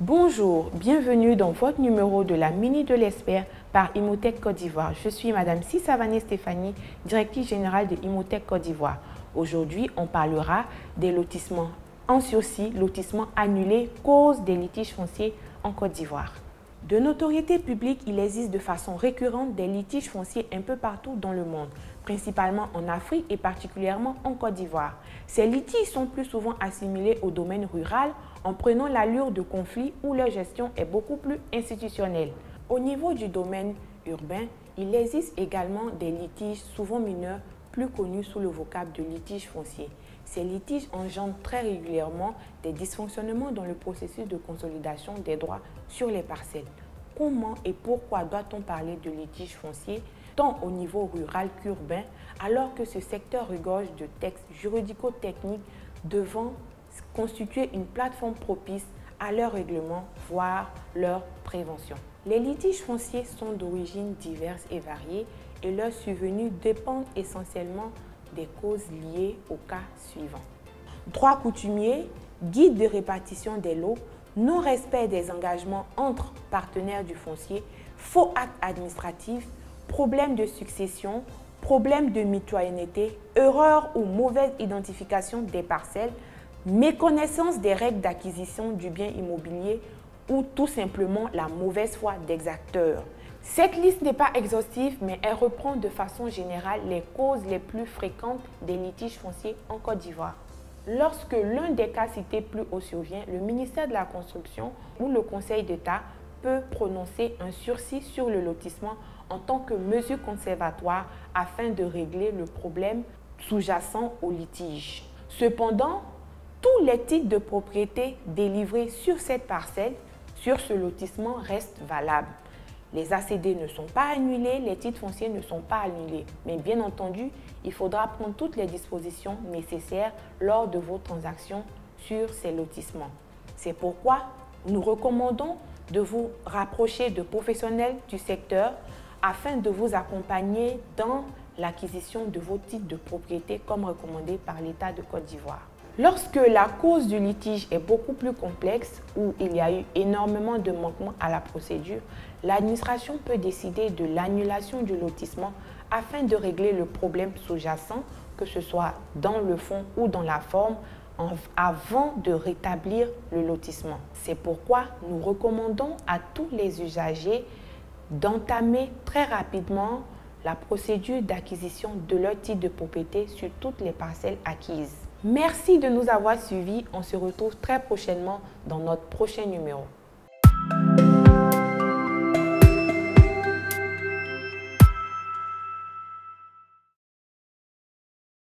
Bonjour, bienvenue dans votre numéro de la Minute de l'expert par Imotech Côte d'Ivoire. Je suis Madame Sissavané Stéphanie, directrice générale de Imotech Côte d'Ivoire. Aujourd'hui, on parlera des lotissements en sursis, lotissements annulés, cause des litiges fonciers en Côte d'Ivoire. De notoriété publique, il existe de façon récurrente des litiges fonciers un peu partout dans le monde, principalement en Afrique et particulièrement en Côte d'Ivoire. Ces litiges sont plus souvent assimilés au domaine rural en prenant l'allure de conflits où leur gestion est beaucoup plus institutionnelle. Au niveau du domaine urbain, il existe également des litiges souvent mineurs plus connus sous le vocable de litiges fonciers. Ces litiges engendrent très régulièrement des dysfonctionnements dans le processus de consolidation des droits sur les parcelles. Comment et pourquoi doit-on parler de litiges fonciers tant au niveau rural qu'urbain alors que ce secteur regorge de textes juridico-techniques devant constituer une plateforme propice à leur règlement, voire leur prévention? Les litiges fonciers sont d'origines diverses et variées et leur survenue dépend essentiellement des causes liées au cas suivant. Droit coutumier, guide de répartition des lots, non-respect des engagements entre partenaires du foncier, faux actes administratifs, problèmes de succession, problèmes de mitoyenneté, erreur ou mauvaise identification des parcelles, méconnaissance des règles d'acquisition du bien immobilier ou tout simplement la mauvaise foi des acteurs. Cette liste n'est pas exhaustive, mais elle reprend de façon générale les causes les plus fréquentes des litiges fonciers en Côte d'Ivoire. Lorsque l'un des cas cités plus haut survient, le ministère de la Construction ou le Conseil d'État peut prononcer un sursis sur le lotissement en tant que mesure conservatoire afin de régler le problème sous-jacent au litige. Cependant, tous les titres de propriété délivrés sur cette parcelle, sur ce lotissement, restent valables. Les ACD ne sont pas annulés, les titres fonciers ne sont pas annulés. Mais bien entendu, il faudra prendre toutes les dispositions nécessaires lors de vos transactions sur ces lotissements. C'est pourquoi nous recommandons de vous rapprocher de professionnels du secteur afin de vous accompagner dans l'acquisition de vos titres de propriété comme recommandé par l'État de Côte d'Ivoire. Lorsque la cause du litige est beaucoup plus complexe ou il y a eu énormément de manquements à la procédure, l'administration peut décider de l'annulation du lotissement afin de régler le problème sous-jacent, que ce soit dans le fond ou dans la forme, avant de rétablir le lotissement. C'est pourquoi nous recommandons à tous les usagers d'entamer très rapidement la procédure d'acquisition de leur titre de propriété sur toutes les parcelles acquises. Merci de nous avoir suivis. On se retrouve très prochainement dans notre prochain numéro.